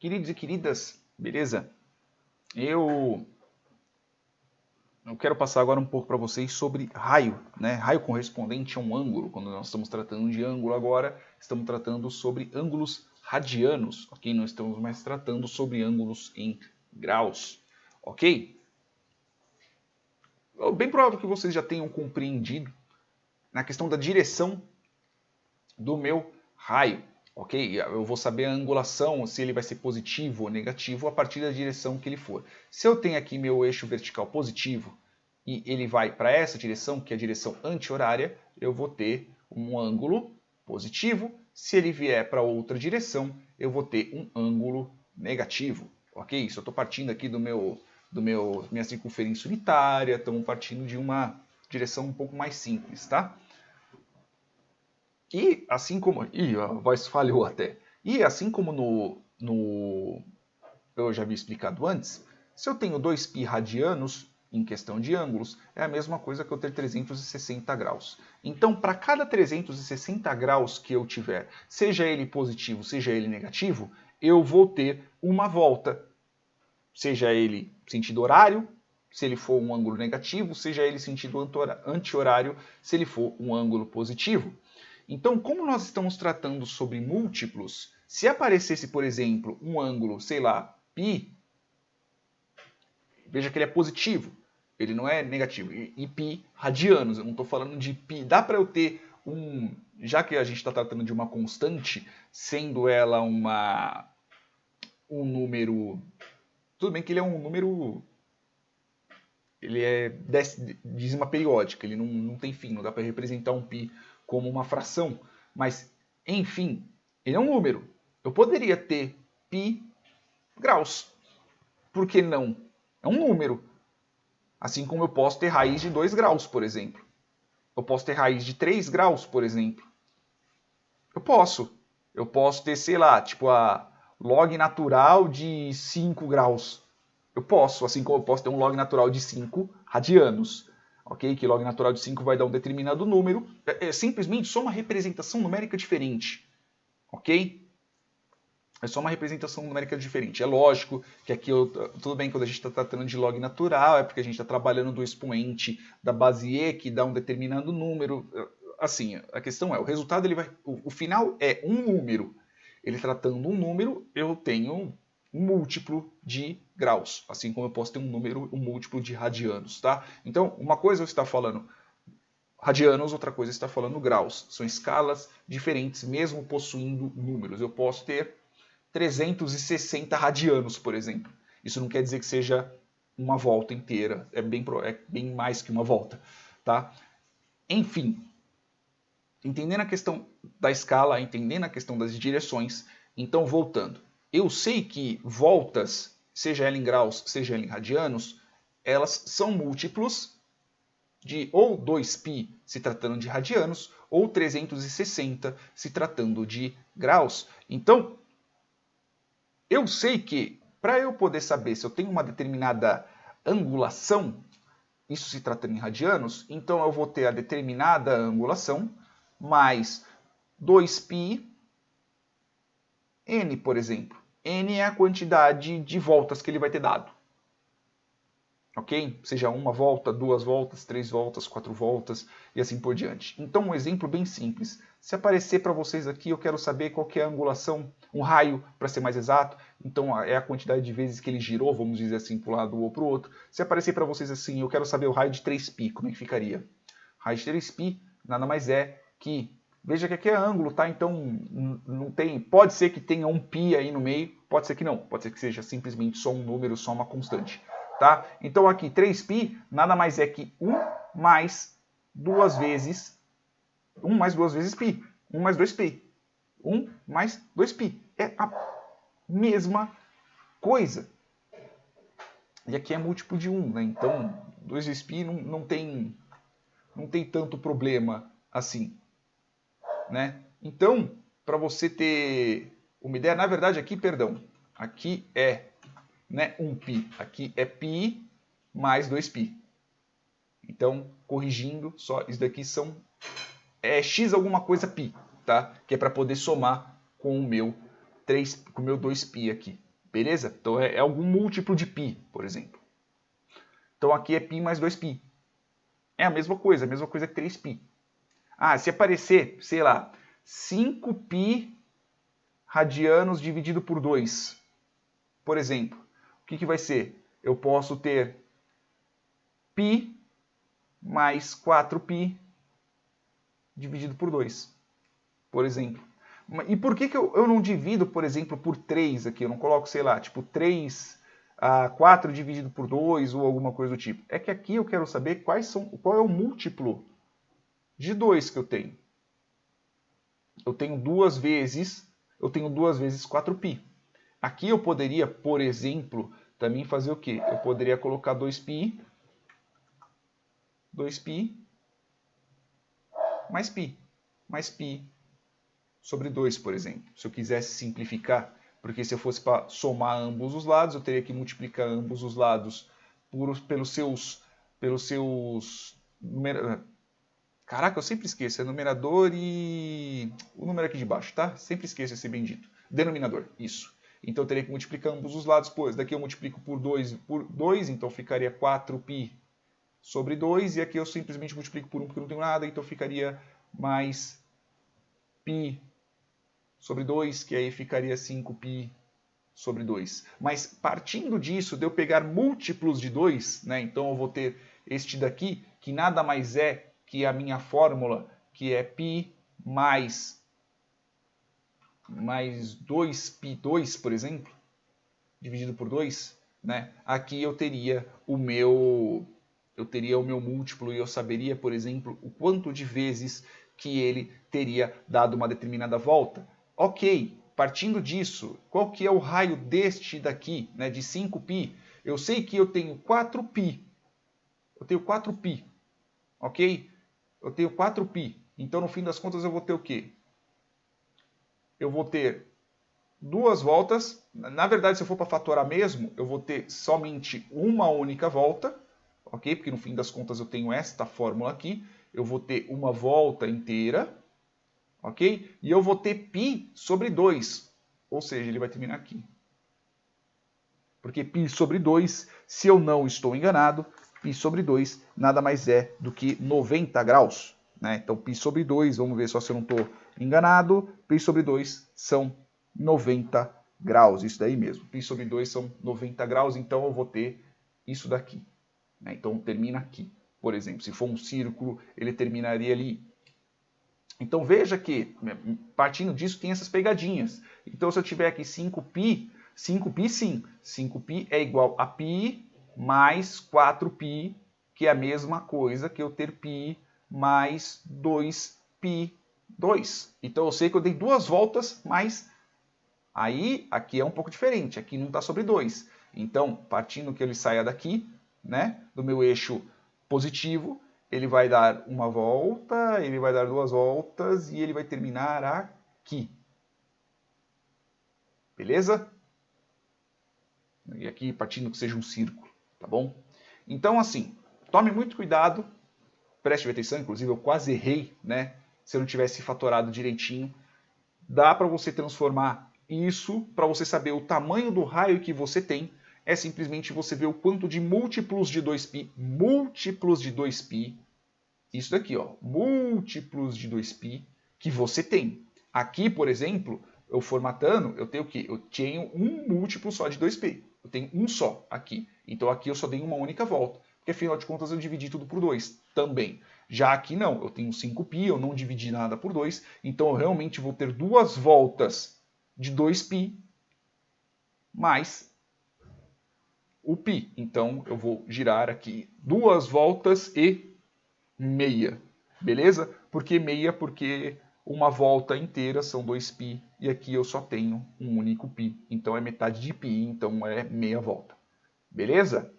Queridos e queridas, beleza? Eu quero passar agora um pouco para vocês sobre raio, né? Raio correspondente a um ângulo. Quando nós estamos tratando de ângulo agora, estamos tratando sobre ângulos radianos, ok? Não estamos mais tratando sobre ângulos em graus, ok? Bem provável que vocês já tenham compreendido na questão da direção do meu raio, ok? Eu vou saber a angulação, se ele vai ser positivo ou negativo, a partir da direção que ele for. Se eu tenho aqui meu eixo vertical positivo e ele vai para essa direção, que é a direção anti-horária, eu vou ter um ângulo positivo. Se ele vier para outra direção, eu vou ter um ângulo negativo, ok? Isso eu estou partindo aqui minha circunferência unitária, estamos partindo de uma direção um pouco mais simples, tá? E assim como. Ih, a voz falhou até. E assim como eu já havia explicado antes, se eu tenho 2π radianos em questão de ângulos, é a mesma coisa que eu ter 360 graus. Então, para cada 360 graus que eu tiver, seja ele positivo, seja ele negativo, eu vou ter uma volta. Seja ele sentido horário, se ele for um ângulo negativo, seja ele sentido anti-horário, se ele for um ângulo positivo. Então, como nós estamos tratando sobre múltiplos, se aparecesse, por exemplo, um ângulo, sei lá, π, veja que ele é positivo, ele não é negativo, e π radianos, eu não estou falando de π. Dá para eu ter um, já que a gente está tratando de uma constante, sendo ela um número, tudo bem que ele é um número, ele é dízima periódica, ele não tem fim, não dá para representar um π como uma fração, mas, enfim, ele é um número. Eu poderia ter π graus. Por que não? É um número. Assim como eu posso ter raiz de 2 graus, por exemplo. Eu posso ter raiz de 3 graus, por exemplo. Eu posso. Eu posso ter, sei lá, tipo a log natural de 5 graus. Eu posso, assim como eu posso ter um log natural de 5 radianos. Ok? Que log natural de 5 vai dar um determinado número. É simplesmente só uma representação numérica diferente. Ok? É só uma representação numérica diferente. É lógico que aqui, tudo bem, quando a gente está tratando de log natural, é porque a gente está trabalhando do expoente da base e, que dá um determinado número. Assim, a questão é, o resultado, ele vai, o final é um número. Ele tratando um número, eu tenho um múltiplo de graus, assim como eu posso ter um múltiplo de radianos, tá? Então, uma coisa você está falando radianos, outra coisa está falando graus. São escalas diferentes, mesmo possuindo números. Eu posso ter 360 radianos, por exemplo. Isso não quer dizer que seja uma volta inteira, é bem mais que uma volta, tá? Enfim, entendendo a questão da escala, entendendo a questão das direções, então voltando. Eu sei que voltas, seja ela em graus, seja ela em radianos, elas são múltiplos de ou 2π se tratando de radianos, ou 360 se tratando de graus. Então, eu sei que, para eu poder saber se eu tenho uma determinada angulação, isso se tratando em radianos, então eu vou ter a determinada angulação mais 2π n, por exemplo. N é a quantidade de voltas que ele vai ter dado. Ok? Seja uma volta, 2 voltas, 3 voltas, 4 voltas e assim por diante. Então, um exemplo bem simples. Se aparecer para vocês aqui, eu quero saber qual que é a angulação, um raio, para ser mais exato. Então, é a quantidade de vezes que ele girou, vamos dizer assim, para um lado ou para o outro. Se aparecer para vocês assim, eu quero saber o raio de 3π, como é que ficaria? Raio de 3π nada mais é que... Veja que aqui é ângulo, tá? Então, não tem... Pode ser que tenha um π aí no meio, pode ser que não. Pode ser que seja simplesmente só um número, só uma constante. Tá? Então aqui 3π nada mais é que 1 mais 2 vezes 1 mais 2 vezes π. 1 mais 2π. 1 mais 2π. É a mesma coisa. E aqui é múltiplo de 1, né? Então 2 vezes π não tem tanto problema assim. Né? Então, para você ter uma ideia, na verdade aqui, perdão, aqui é, né, 1π, aqui é π mais 2π. Então, corrigindo, só isso daqui é x alguma coisa π, tá? Que é para poder somar com o meu 2π aqui, Beleza? Então é algum múltiplo de π, por exemplo. Então aqui é π mais 2π. É a mesma coisa que 3π. Ah, se aparecer, sei lá, 5π radianos dividido por 2, por exemplo, o que vai ser? Eu posso ter π mais 4π dividido por 2, por exemplo. E por que eu não divido, por exemplo, por 3 aqui? Eu não coloco, sei lá, tipo 4 dividido por 2 ou alguma coisa do tipo. É que aqui eu quero saber qual é o múltiplo de 2 que eu tenho. Eu tenho duas vezes 4π. Aqui eu poderia, por exemplo, também fazer o quê? Eu poderia colocar 2π mais π sobre 2, por exemplo. Se eu quisesse simplificar, porque se eu fosse para somar ambos os lados, eu teria que multiplicar ambos os lados pelos seus Caraca, eu sempre esqueço, é numerador e o número aqui de baixo, tá? Sempre esqueço esse bendito. Denominador, isso. Então eu teria que multiplicar ambos os lados, pois daqui eu multiplico por 2, então ficaria 4π sobre 2, e aqui eu simplesmente multiplico por 1 porque eu não tenho nada, então ficaria mais π sobre 2, que aí ficaria 5π sobre 2. Mas partindo disso, de eu pegar múltiplos de 2, né, então eu vou ter este daqui, que nada mais é que a minha fórmula, que é π mais 2π2, por exemplo, dividido por 2, né? Aqui eu teria o meu múltiplo e eu saberia, por exemplo, o quanto de vezes que ele teria dado uma determinada volta. Ok, partindo disso, qual que é o raio deste daqui, né, de 5π? Eu sei que eu tenho 4π. Eu tenho 4π, ok? Eu tenho 4π. Então, no fim das contas, eu vou ter o quê? Eu vou ter duas voltas. Na verdade, se eu for para fatorar mesmo, eu vou ter somente uma única volta, ok? Porque no fim das contas eu tenho esta fórmula aqui. Eu vou ter uma volta inteira, ok? E eu vou ter π sobre 2, ou seja, ele vai terminar aqui. Porque π sobre 2, se eu não estou enganado, π sobre 2 nada mais é do que 90 graus. Né? Então, π sobre 2, vamos ver só se eu não estou enganado, π sobre 2 são 90 graus, isso daí mesmo. Π sobre 2 são 90 graus, então eu vou ter isso daqui. Né? Então, termina aqui. Por exemplo, se for um círculo, ele terminaria ali. Então, veja que, partindo disso, tem essas pegadinhas. Então, se eu tiver aqui 5π, 5π sim, 5π é igual a π mais 4π, que é a mesma coisa que eu ter π mais 2π2. Então, eu sei que eu dei duas voltas, mas aí, aqui é um pouco diferente, aqui não está sobre 2. Então, partindo que ele saia daqui, né, do meu eixo positivo, ele vai dar uma volta, ele vai dar duas voltas e ele vai terminar aqui. Beleza? E aqui partindo que seja um círculo, tá bom? Então, assim, tome muito cuidado, preste atenção, inclusive eu quase errei, né? Se eu não tivesse fatorado direitinho. Dá para você transformar isso, para você saber o tamanho do raio que você tem, é simplesmente você ver o quanto de múltiplos de 2π, isso daqui, ó, múltiplos de 2π que você tem. Aqui, por exemplo, eu formatando, eu tenho o quê? Eu tenho um múltiplo só de 2π. Eu tenho um só aqui. Então aqui eu só dei uma única volta. Porque afinal de contas eu dividi tudo por 2 também. Já aqui não, eu tenho 5π, eu não dividi nada por 2. Então eu realmente vou ter duas voltas de 2π mais o π. Então eu vou girar aqui duas voltas e meia. Beleza? Por que meia? Porque uma volta inteira são 2π e aqui eu só tenho um único π. Então é metade de π, então é meia volta. Beleza?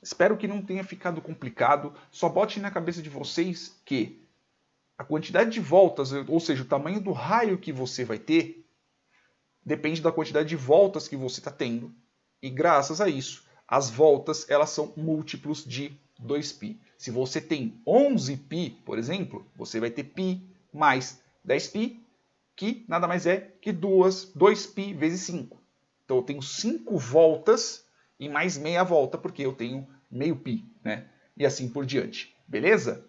Espero que não tenha ficado complicado. Só bote na cabeça de vocês que a quantidade de voltas, ou seja, o tamanho do raio que você vai ter, depende da quantidade de voltas que você está tendo. E graças a isso, as voltas elas são múltiplos de 2π. Se você tem 11π, por exemplo, você vai ter π mais 10π, que nada mais é que 2π vezes 5. Então eu tenho 5 voltas e mais meia volta, porque eu tenho meio π, né? E assim por diante. Beleza?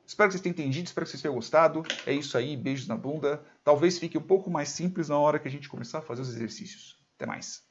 Espero que vocês tenham entendido, espero que vocês tenham gostado. É isso aí, beijos na bunda. Talvez fique um pouco mais simples na hora que a gente começar a fazer os exercícios. Até mais.